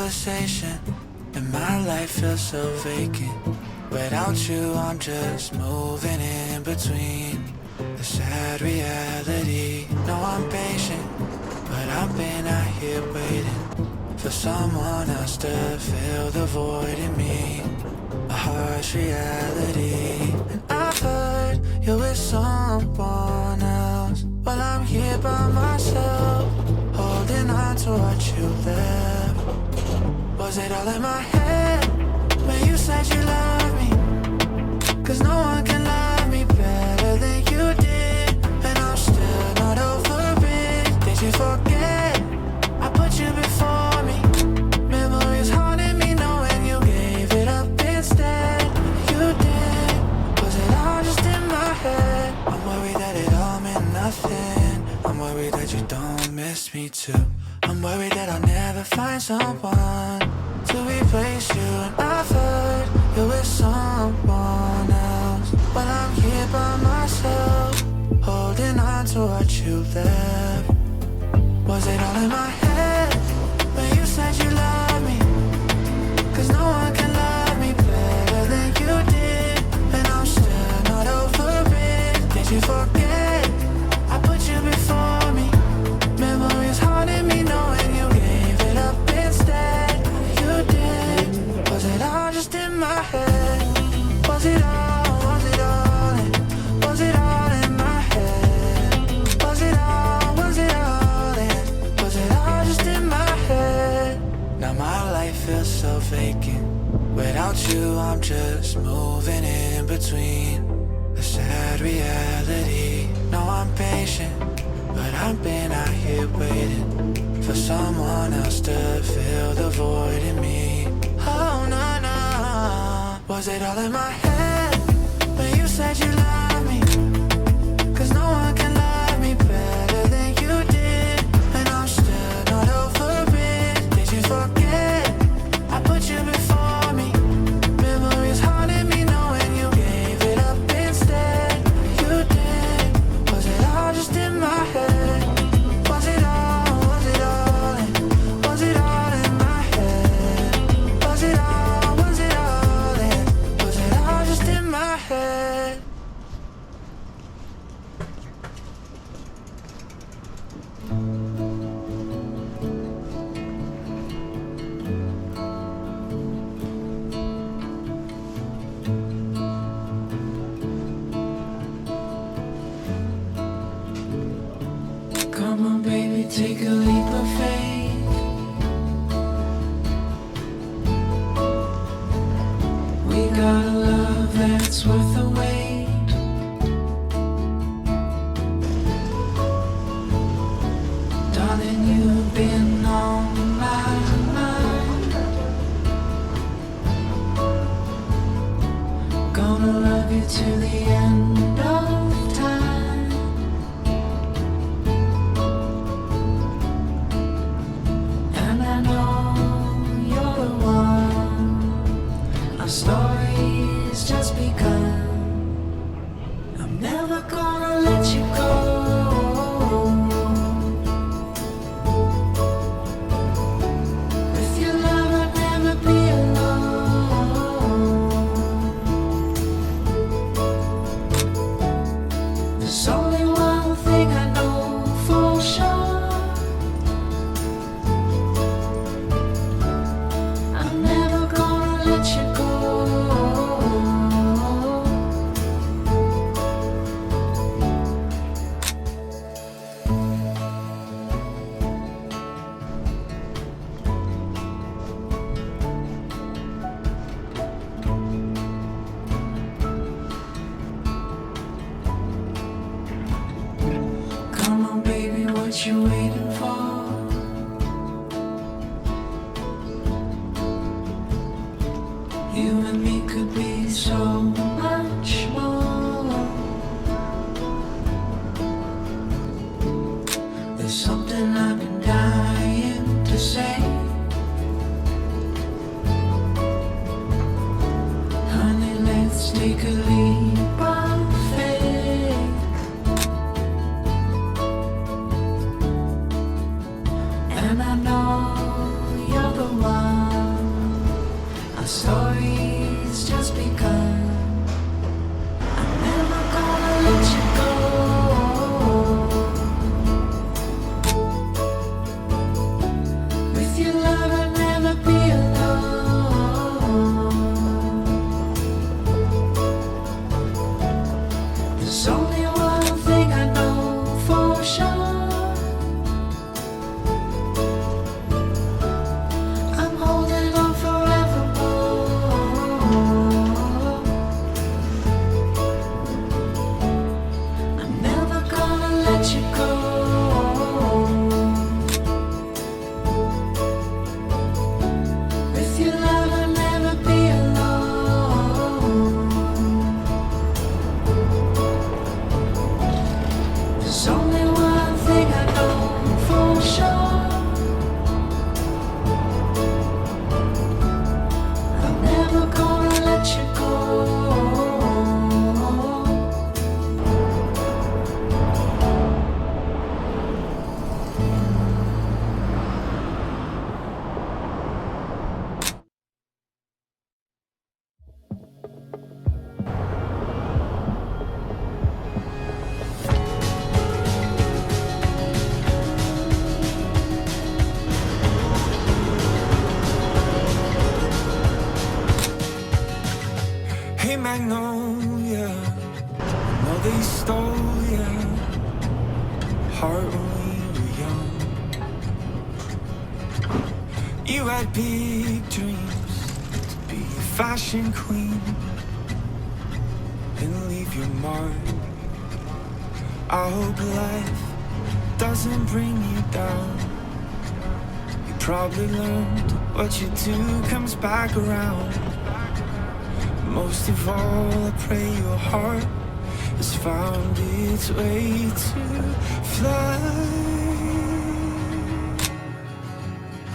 conversation, and my life feels so vacant. Without you, I'm just moving in between the sad reality. No, I'm patient, but I've been out here waiting for someone else to fill the void in me, a harsh reality. And I've heard you're with someone else, while I'm here by myself, holding on to what you left. Was it all in my head when you said you loved me? 'Cause no one can love me better than you did, and I'm still not over it. Did you forget I put you before me? Memories haunting me knowing you gave it up instead. You did. Was it all just in my head? I'm worried that it all meant nothing. I'm worried that you don't miss me too. I'm worried that I'll never find someone to replace you. And I've heard you're with someone else, while I'm here by myself, holding on to what you left. Was it all in my head when you said you love me? 'Cause no one can love me better than you did, and I'm still not over it. Did you forget I put you before me? Memories haunting me knowing you gave it up instead. You did. Was it all just in my head? Was it all, was it all in, was it all in my head? Was it all, was it all in, was it all just in my head? Now my life feels so vacant. Without you I'm just moving in between the sad reality. No, I'm patient, but I've been out here waiting for someone else to fill the void in me. Oh no, no. Was it all in my head when you said you love me? 'Cause no one can love me better than you did, and I'm still not over it. Did you forget I put you before me? Memories haunting me knowing you gave it up instead. You did. Was it all just in my head? Was it all, was it all in, was it all in my head? Was it all, was it all in, was it all just in my head? Come on, baby, take a leap of faith. We got a love that's worth the wait. Darling, you've been on my mind. Gonna love you till the end of time. And I know you're the one. Our story's just begun. I'm never gonna let you go. With your love I'd never be alone. There's only one thing I know for sure. I'm never gonna let you go. Come on, baby, what you waiting for? You and me could be so much more. There's something I've been dying to say. Honey, let's take a leap of faith. And I know you're the one. magnolia. No, they stole ya heart when we were young. You had big dreams to be a fashion queen and leave your mark. I hope life doesn't bring you down. You probably learned what you do comes back around. Most of all, I pray your heart has found its way to fly.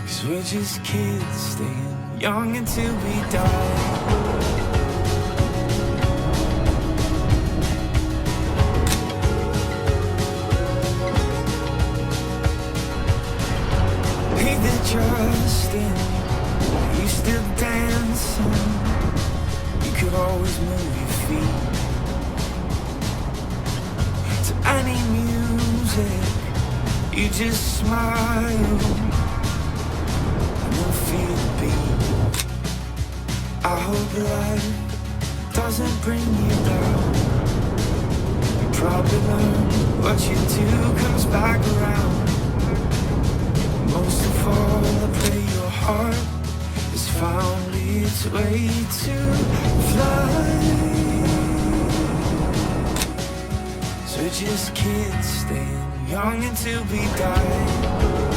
'Cause we're just kids staying young until we die. Hey there, Justin, are you still dancing? You could always move your feet to any music. You just smile and you'll feel the beat. I hope life doesn't bring you down. You probably learn what you do comes back around. Most of all, I pray your heart has found its way to fly. So we're just kids staying young until we die.